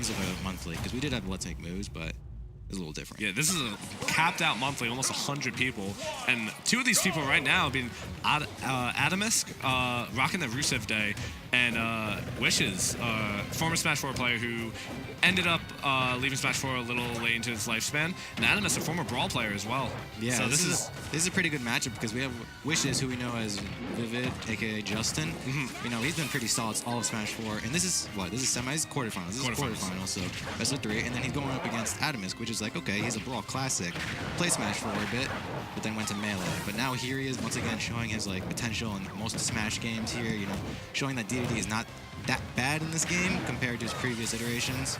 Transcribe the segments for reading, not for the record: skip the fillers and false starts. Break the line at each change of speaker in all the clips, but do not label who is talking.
terms of a monthly, because we did have Let's Make Moves, but it's a little different.
Yeah, this is a capped out monthly, almost 100 people. And 2 of these people right now being Atomsk, rocking the Rusev Day, and Wishes, former Smash 4 player who ended up leaving Smash 4 a little late into his lifespan. And Atomsk, a former Brawl player as well.
Yeah,
so
this is a pretty good matchup because we have Wishes, who we know as Vivid, aka Justin. You know, he's been pretty solid all of Smash 4. And this is what? This is semis, quarterfinals. This is quarterfinals, so best of 3. And then he's going up against Atomsk, which is like, okay, he's a Brawl classic. Played Smash 4 a bit, but then went to Melee. But now here he is once again showing his like potential in most Smash games here. You know, showing that DDD is not that bad in this game compared to his previous iterations.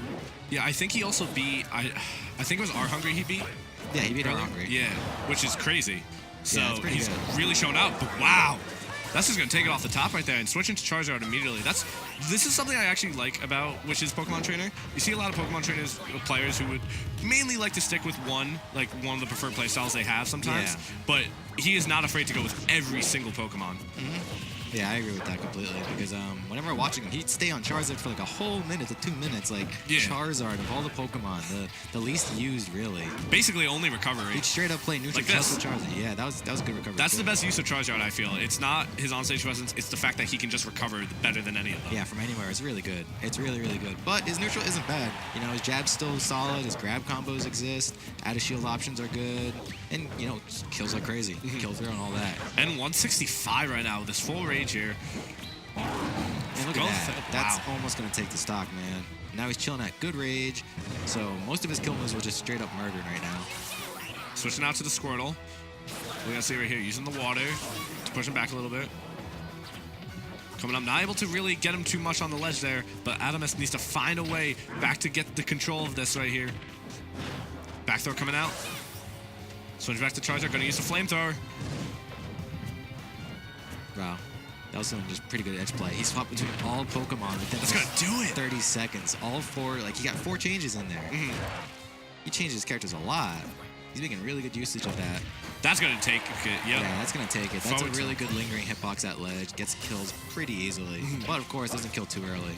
Yeah, I think he also beat, I think it was R Hungry he beat.
Yeah, he beat R Hungry.
Yeah, which is crazy. So
yeah,
he's
good.
really shown out. But wow, that's just gonna take it off the top right there and switching to Charizard immediately. This is something I actually like about Wish's Pokemon trainer. You see a lot of Pokemon trainers, players who would mainly like to stick with one of the preferred playstyles they have sometimes.
Yeah.
But he is not afraid to go with every single Pokemon.
Yeah, I agree with that completely because whenever we're watching him, he'd stay on Charizard for like a whole minute to 2 minutes. Like Charizard of all the Pokemon, the least used really.
Basically only recovery.
He'd straight up play neutral just with Charizard. Yeah, that was a good recovery.
That's the best use of Charizard, I feel. It's not his onstage presence, it's the fact that he can just recover better than any of them.
Yeah, from anywhere. It's really good. It's really, really good. But his neutral isn't bad. You know, his jab's still solid, his grab combos exist, out of shield options are good, and you know, kills like crazy. Kill through and all that.
And 165 right now with this full rage here.
And look at that. That's almost going to take the stock, man. Now he's chilling at good rage. So most of his kill moves were just straight up murdered right now.
Switching out to the Squirtle. We're going to see right here, using the water to push him back a little bit. Coming up, not able to really get him too much on the ledge there, but Atomsk needs to find a way back to get the control of this right here. Back throw coming out. Switch back to Charizard, going to use the flamethrower.
Wow. That was some just pretty good edge play. He swapped between all Pokemon within
That's gonna do it.
30 seconds. All 4, like he got 4 changes in there. He changed his characters a lot. He's making really good usage of that.
That's gonna take it,
Yeah, that's gonna take it. That's a really good lingering hitbox at ledge. Gets kills pretty easily. But of course, doesn't kill too early.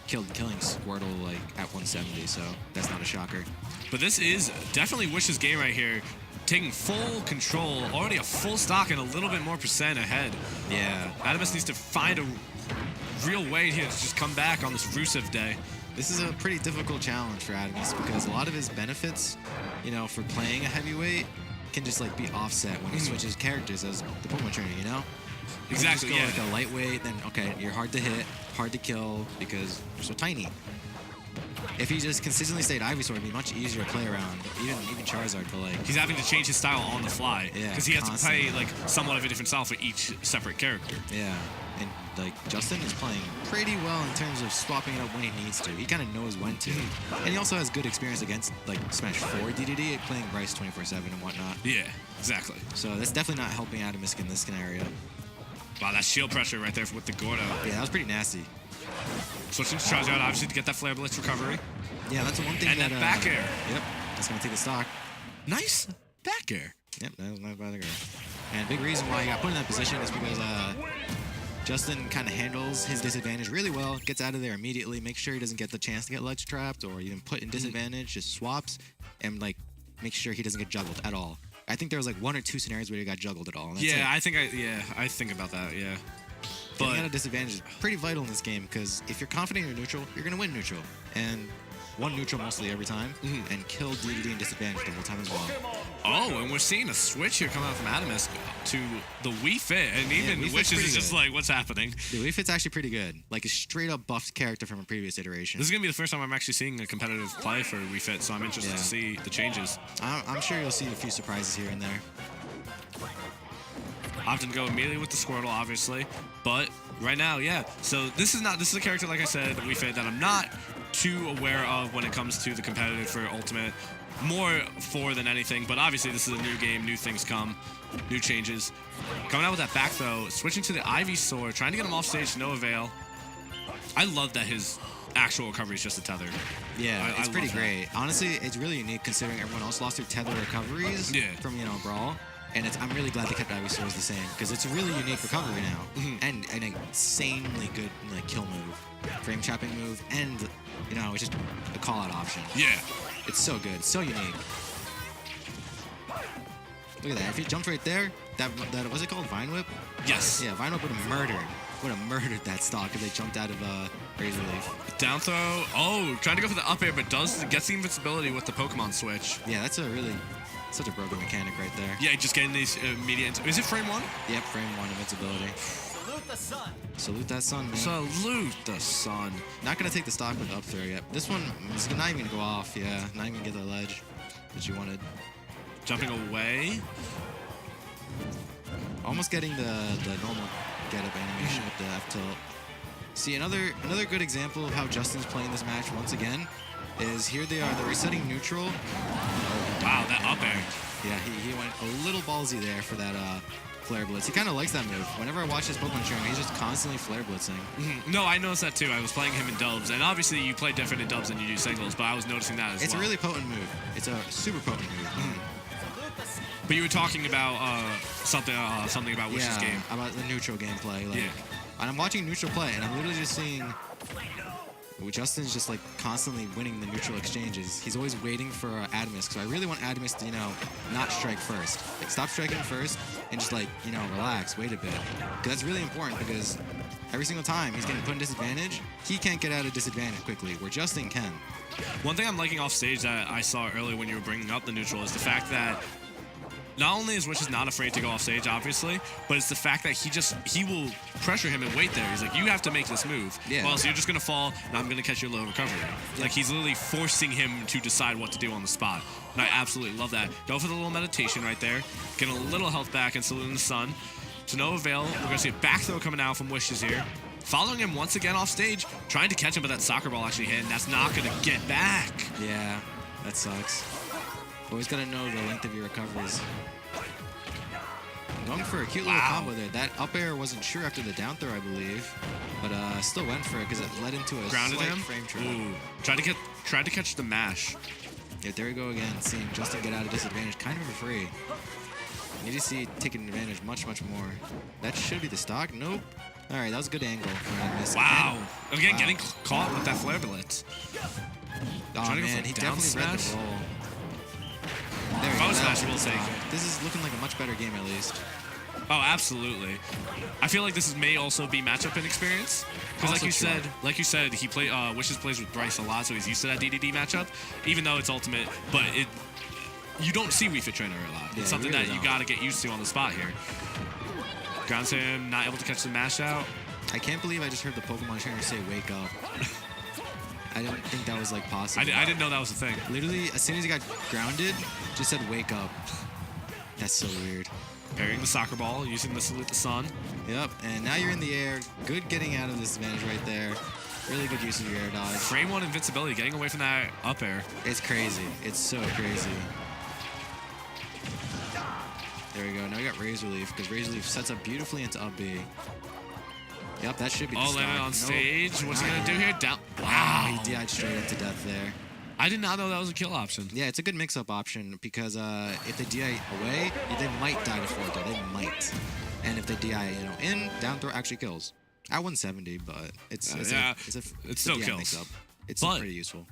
Killing Squirtle like at 170, so that's not a shocker.
But this is definitely Wish's game right here. Taking full control, already a full stock and a little bit more percent ahead.
Yeah.
Atomsk needs to find a real way here to just come back on this Rusev Day.
This is a pretty difficult challenge for Atomsk because a lot of his benefits, you know, for playing a heavyweight can just like be offset when he switches characters as the Pokemon trainer, you know?
Exactly,
you just go like a lightweight, then okay, you're hard to hit, hard to kill because you're so tiny. If he just consistently stayed Ivysaur, it'd be much easier to play around. Even Charizard, but like
he's having to change his style on the fly.
Yeah,
because he has to play like somewhat of a different style for each separate character.
Yeah, and like Justin is playing pretty well in terms of swapping it up when he needs to. He kind of knows when to, and he also has good experience against like Smash 4 DDD, playing Bryce 24/7 and whatnot.
Yeah, exactly.
So that's definitely not helping Atomsk in this scenario.
Wow, that shield pressure right there with the Gordo.
Yeah, that was pretty nasty.
Switching to Charizard, obviously, to get that Flare Blitz recovery.
Yeah, that's the one thing
and
that...
then back air.
Yep, that's going to take the stock.
Nice back air.
Yep, that was not bad air. And big reason why he got put in that position is because Justin kind of handles his disadvantage really well, gets out of there immediately, makes sure he doesn't get the chance to get ledge trapped or even put in disadvantage, just swaps, and like makes sure he doesn't get juggled at all. I think there was like 1 or 2 scenarios where he got juggled at all. And that's
yeah,
it.
I think about that, yeah.
Getting out of disadvantage is pretty vital in this game because if you're confident in your neutral, you're going to win neutral. And one neutral mostly every time, and kill DDD and disadvantage the whole time as well.
Oh, and we're seeing a switch here coming out from Atomsk to the Wii Fit, and even Wishes is just like, what's happening?
The Wii Fit's actually pretty good. Like a straight up buffed character from a previous iteration.
This is going to be the first time I'm actually seeing a competitive play for Wii Fit, so I'm interested to see the changes.
I'm sure you'll see a few surprises here and there.
Opting to go immediately with the Squirtle, obviously, but right now, yeah. So this is a character, like I said, Wii Fit, that I'm not too aware of when it comes to the competitive for Ultimate. More for than anything, but obviously this is a new game, new things come, new changes. Coming out with that back throw, switching to the Ivysaur, trying to get him off stage, no avail. I love that his actual recovery is just a tether.
Yeah, it's pretty great. Honestly, it's really unique considering everyone else lost their tether recoveries from, you know, Brawl. And I'm really glad they kept Ivysaur's the same because it's a really unique recovery now, and an insanely good like kill move, frame trapping move, and it's just a call out option.
Yeah.
It's so good, so unique. Look at that! If he jumped right there, that what's it called? Vine Whip?
Yes.
Yeah, Vine Whip would have murdered that stock if they jumped out of Razor Leaf.
Down throw. Oh, trying to go for the up air, but gets the invincibility with the Pokemon switch.
Yeah, that's such a broken mechanic right there.
Yeah, just getting these immediate. Is it frame 1?
Yep, frame 1 invincibility.
Salute the sun.
Salute that sun, man.
Salute the sun.
Not gonna take the stock with up throw yet. This one is not even gonna go off. Yeah, not even get the ledge that you wanted.
Jumping away.
Almost getting the normal get up animation with the F tilt. See, another good example of how Justin's playing this match once again is here they are. They're resetting neutral.
Wow, that up air.
Yeah, he went a little ballsy there for that flare blitz. He kind of likes that move. Whenever I watch his Pokemon trainer, he's just constantly flare blitzing.
No, I noticed that too. I was playing him in dubs, and obviously you play different in dubs than you do singles, but I was noticing that as well.
It's a really potent move. It's a super potent move.
But you were talking about something about Wish's game.
About the neutral gameplay. Like,
Yeah.
And I'm watching neutral play, and I'm literally just seeing Justin's just like constantly winning the neutral exchanges. He's always waiting for Atomsk, so I really want Atomsk to, not strike first. Like, stop striking first and just like, relax, wait a bit. Because that's really important because every single time he's getting put in disadvantage, he can't get out of disadvantage quickly, where Justin can.
One thing I'm liking off stage that I saw earlier when you were bringing up the neutral is the fact that not only is Wish not afraid to go off stage, obviously, but it's the fact that he will pressure him and wait there. He's like, you have to make this move.
Yeah.
Or else you're just going to fall, and I'm going to catch your low recovery. Like, he's literally forcing him to decide what to do on the spot. And I absolutely love that. Go for the little meditation right there. Getting a little health back and saluting the sun. To no avail. We're going to see a back throw coming out from Wishes here. Following him once again off stage, trying to catch him, but that soccer ball actually hit, and that's not going to get back.
Yeah, that sucks. Always got to know the length of your recoveries. Going for a cute little combo there. That up air wasn't sure after the down throw, I believe, but still went for it because it led into a
Grounded
slight
him.
frame trap.
Ooh. Tried to catch the mash.
Yeah, there we go again, seeing Justin get out of disadvantage kind of for free. You just see taking advantage much more. That should be the stock. Nope. All right, that was a good angle.
Wow. Again, getting caught with that flare blitz.
Oh man, he definitely read the roll. There we go.
Forward smash will take it.
This is looking like a much better game at least.
Oh, absolutely. I feel like this may also be matchup inexperience. Because like you said, he Wishes plays with Bryce a lot, so he's used to that DDD matchup, even though it's ultimate. But you don't see Wii Fit Trainer a lot.
Yeah,
It's something
really
that you got to get used to on the spot here. Grounds him, not able to catch the mash out.
I can't believe I just heard the Pokemon trainer say "wake up." I don't think that was like possible.
I didn't know that was a thing.
Literally, as soon as he got grounded, just said "wake up." That's so weird.
Parrying the soccer ball, using the salute the sun.
Yep, and now you're in the air. Good getting out of this advantage right there. Really good use of your air dodge.
Frame 1 invincibility, getting away from that up air.
It's crazy. It's so crazy. There we go. Now we got Razor Leaf because Razor Leaf sets up beautifully into up B. Yep, that should be the
Oh, landed on stage. What's he going to do here? Down.
Wow, he died straight into death there.
I did not know that was a kill option.
Yeah, it's a good mix-up option because if they DI away, they might die to forward throw. They might. And if they DI, in, down throw actually kills. At 170, but it's
still kills.
mix-up. It's
But
pretty useful.